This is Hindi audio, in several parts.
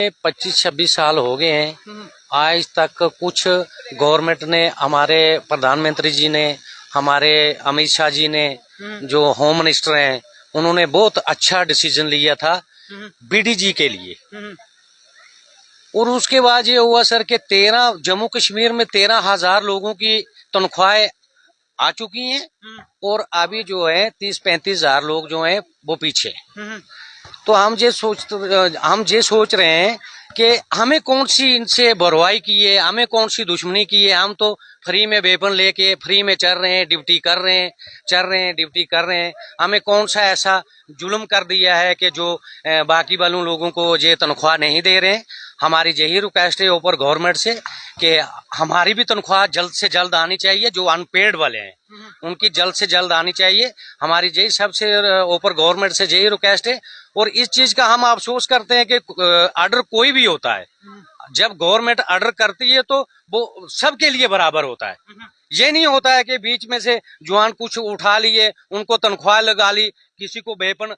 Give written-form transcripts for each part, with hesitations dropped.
25-26 साल हो गए हैं। आज तक कुछ गवर्नमेंट ने, हमारे प्रधानमंत्री जी ने, हमारे अमित शाह जी ने, जो होम मिनिस्टर हैं, उन्होंने बहुत अच्छा डिसीजन लिया था बीडीजी के लिए। और उसके बाद ये हुआ सर कि जम्मू कश्मीर में 13,000 लोगों की तनख्वाहें आ चुकी हैं और अभी जो है 30-35 हजार लोग जो हैं वो पीछे। तो हम ये सोच रहे हैं कि हमें कौन सी इनसे बुराई की है, हमें कौन सी दुश्मनी की है। हम तो फ्री में वेपन लेके फ्री में चल रहे हैं, ड्यूटी कर रहे हैं, ड्यूटी कर रहे हैं। हमें कौन सा ऐसा जुल्म कर दिया है कि जो बाकी वालों लोगों को ये तनख्वाह नहीं दे रहे हैं। हमारी यही रिक्वेस्ट है ऊपर गवर्नमेंट से कि हमारी भी तनख्वाह जल्द से जल्द आनी चाहिए। जो अनपेड वाले हैं उनकी जल्द से जल्द आनी चाहिए। हमारी यही सबसे ऊपर गवर्नमेंट से यही रिक्वेस्ट है। और इस चीज का हम अफसोस करते हैं कि ऑर्डर कोई भी होता है, जब गवर्नमेंट ऑर्डर करती है तो वो सबके लिए बराबर होता है। ये नहीं होता है कि बीच में से जवान कुछ उठा लिए, उनको तनख्वाह लगा ली, किसी को वेपन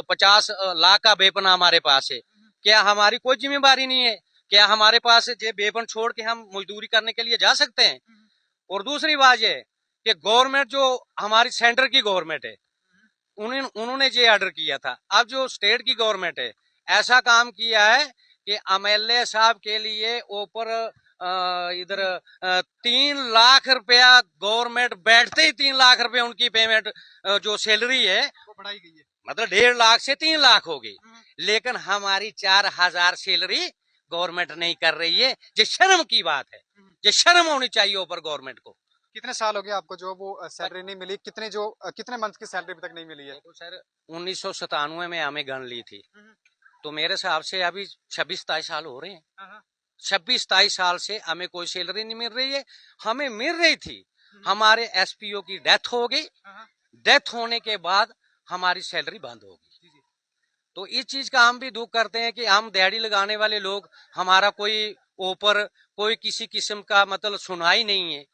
50 लाख का वेपन हमारे पास है, क्या हमारी कोई जिम्मेदारी नहीं है? क्या हमारे पास ये वेपन छोड़ के हम मजदूरी करने के लिए जा सकते हैं? और दूसरी बात ये कि गवर्नमेंट जो हमारी सेंटर की गवर्नमेंट है, उन्होंने ये ऑर्डर किया था। अब जो स्टेट की गवर्नमेंट है ऐसा काम किया है कि एमएलए साहब के लिए ऊपर इधर 3 लाख रुपया गवर्नमेंट बैठते ही 3 लाख रुपया उनकी पेमेंट जो सैलरी है वो बढ़ाई गई है। मतलब 1.5 लाख से 3 लाख हो गई। लेकिन हमारी 4,000 सैलरी गवर्नमेंट नहीं कर रही है। ये शर्म की बात है, ये शर्म होनी चाहिए ऊपर गवर्नमेंट को। कितने साल हो गए आपको जो वो सैलरी नहीं मिली? कितने मंथ की सैलरी अभी तक नहीं मिली है? तो सर 1997 में हमें गन ली थी, तो मेरे हिसाब से अभी 26-27 साल हो रहे हैं। 26-27 साल से हमें कोई सैलरी नहीं मिल रही है। हमें मिल रही थी, हमारे एसपीओ की डेथ हो गई। डेथ होने के बाद हमारी सैलरी बंद हो गई। तो इस चीज का हम भी दुख करते हैं कि हम दिहाड़ी लगाने वाले लोग, हमारा कोई ऊपर कोई किसी किस्म का मतलब सुनाई नहीं है।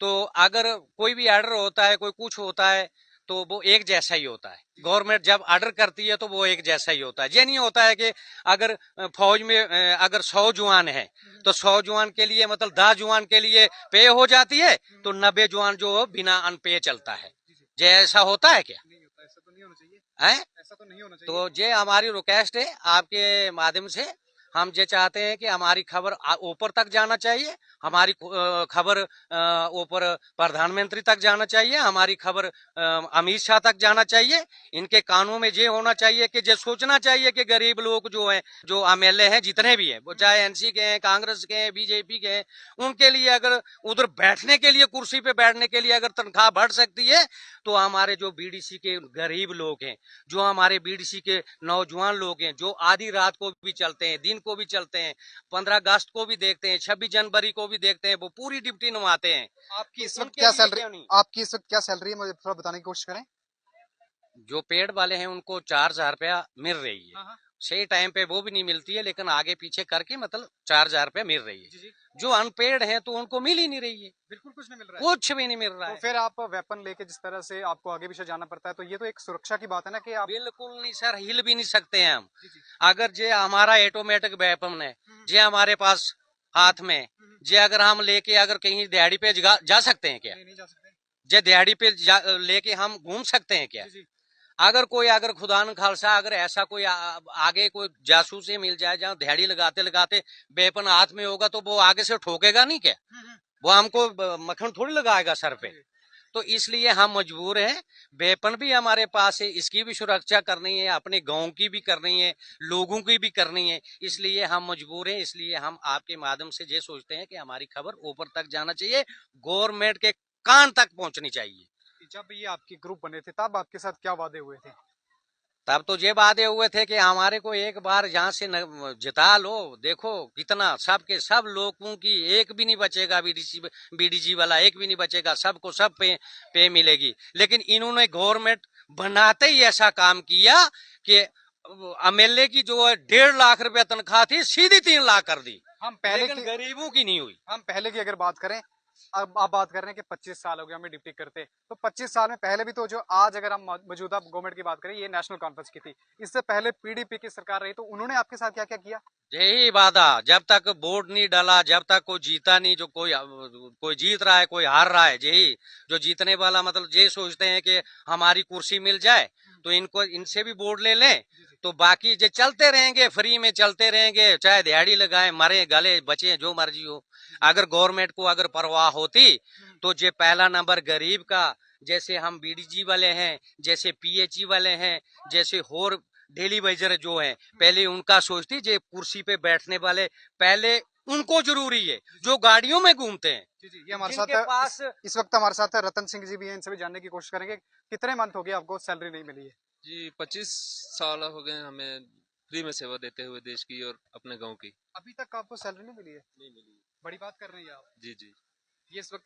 तो अगर कोई भी ऑर्डर होता है, कोई कुछ होता है, तो वो एक जैसा ही होता है। गवर्नमेंट जब ऑर्डर करती है तो वो एक जैसा ही होता है। ये नहीं होता है कि अगर फौज में अगर 100 जवान है तो 100 जवान के लिए मतलब 10 जवान के लिए पे हो जाती है, तो 90 जवान जो बिना अनपे चलता है। ये ऐसा होता है क्या? ऐसा तो नहीं होना चाहिए। ऐसा तो नहीं होना चाहिए। तो ये हमारी रिक्वेस्ट है आपके माध्यम से। हम ये चाहते हैं कि हमारी खबर ऊपर तक जाना चाहिए, हमारी खबर ऊपर प्रधानमंत्री तक जाना चाहिए, हमारी खबर अमित शाह तक जाना चाहिए। इनके कानों में ये होना चाहिए कि ये सोचना चाहिए कि गरीब लोग जो हैं, जो एमएलए हैं जितने भी हैं, वो चाहे एनसी के हैं, कांग्रेस के हैं, बीजेपी के हैं, उनके लिए अगर उधर बैठने के लिए, कुर्सी पे बैठने के लिए अगर तनख्वाह बढ़ सकती है, तो हमारे जो बीडीसी के गरीब लोग हैं, जो हमारे बीडीसी के नौजवान लोग हैं, जो आधी रात को भी चलते हैं, दिन को भी चलते हैं, 15 अगस्त को भी देखते हैं, 26 जनवरी को भी देखते हैं, वो पूरी ड्यूटी निभाते हैं। आपकी इस वक्त क्या सैलरी है? मुझे थोड़ा बताने की कोशिश करें। जो पेड वाले हैं उनको 4,000 रुपया मिल रही है। सही टाइम पे वो भी नहीं मिलती है, लेकिन आगे पीछे करके मतलब 4,000 रुपया मिल रही है। जो अनपेड है तो उनको मिल ही नहीं रही है, बिल्कुल कुछ नहीं मिल रहा है। कुछ भी नहीं मिल रहा तो है। फिर आप वेपन लेके जिस तरह से आपको आगे पीछे जाना पड़ता है, तो ये तो एक सुरक्षा की बात है ना कि आप बिल्कुल नहीं सर, हिल भी नहीं सकते हैं हम। अगर जे हमारा ऑटोमेटिक वेपन है, जे हमारे पास हाथ में, जे अगर हम लेके अगर कहीं दिहाड़ी पे जा सकते हैं क्या? नहीं जा सकते। जे दिहाड़ी पे लेके हम घूम सकते हैं क्या? अगर कोई अगर खुदा न खालसा अगर ऐसा कोई आगे कोई जासूस मिल जाए जहाँ दिहाड़ी लगाते लगाते वेपन हाथ में होगा, तो वो आगे से ठोकेगा नहीं क्या? वो हमको मक्खन थोड़ी लगाएगा सर पे। तो इसलिए हम मजबूर हैं। वेपन भी हमारे पास है, इसकी भी सुरक्षा करनी है, अपने गांव की भी करनी है, लोगों की भी करनी है। इसलिए हम मजबूर हैं। इसलिए हम आपके माध्यम से ये सोचते हैं कि हमारी खबर ऊपर तक जाना चाहिए, गवर्नमेंट के कान तक पहुंचनी चाहिए। जब ये आपके ग्रुप बने थे तब आपके साथ क्या वादे हुए थे? तब तो ये वादे हुए थे कि हमारे को एक बार यहाँ से जिता लो, देखो कितना सबके सब लोगों की एक भी नहीं बचेगा, बीडीजी वाला एक भी नहीं बचेगा, सबको सब पे मिलेगी। लेकिन इन्होंने गवर्नमेंट बनाते ही ऐसा काम किया कि एमएलए की जो 1.5 लाख रुपया तनख्वाह थी सीधी 3 लाख कर दी। हम पहले लेकिन गरीबों की नहीं हुई। हम पहले की अगर बात करें अब आप बात कर रहे हैं कि 25 साल हो गए हमें ड्यूटी करते, तो 25 साल में पहले भी तो जो आज अगर हम मौजूदा गवर्नमेंट की बात करें, ये नेशनल कॉन्फ्रेंस की थी, इससे पहले पीडीपी की सरकार रही, तो उन्होंने आपके साथ क्या क्या किया? यही वादा, जब तक वोट नहीं डाला, जब तक कोई जीता नहीं, जो कोई जीत रहा है, कोई हार रहा है, यही जो जीतने वाला मतलब ये सोचते हैं कि हमारी कुर्सी मिल जाए तो इनको इनसे भी वोट ले लें, तो बाकी जो चलते रहेंगे, फ्री में चलते रहेंगे, चाहे दिहाड़ी लगाए, मरे गले बचे, जो मर्जी हो। अगर गवर्नमेंट को अगर परवाह होती तो ये पहला नंबर गरीब का, जैसे हम बीडीजी वाले हैं, जैसे पीएचई वाले हैं, जैसे और डेली वेजर जो हैं, पहले उनका सोचती, जे कुर्सी पे बैठने वाले पहले उनको जरूरी है जो गाड़ियों में घूमते हैं। जी जी, ये हमारे जिनके साथ पास इस वक्त हमारे साथ है रतन सिंह जी भी हैं, इनसे भी जानने की कोशिश करेंगे कितने मंथ हो गए आपको सैलरी नहीं मिली है? जी 25 साल हो गए हमें फ्री में सेवा देते हुए देश की और अपने गांव की। अभी तक आपको सैलरी नहीं मिली है? नहीं मिली। बड़ी बात कर रही हैं आप। जी जी। ये इस वक्त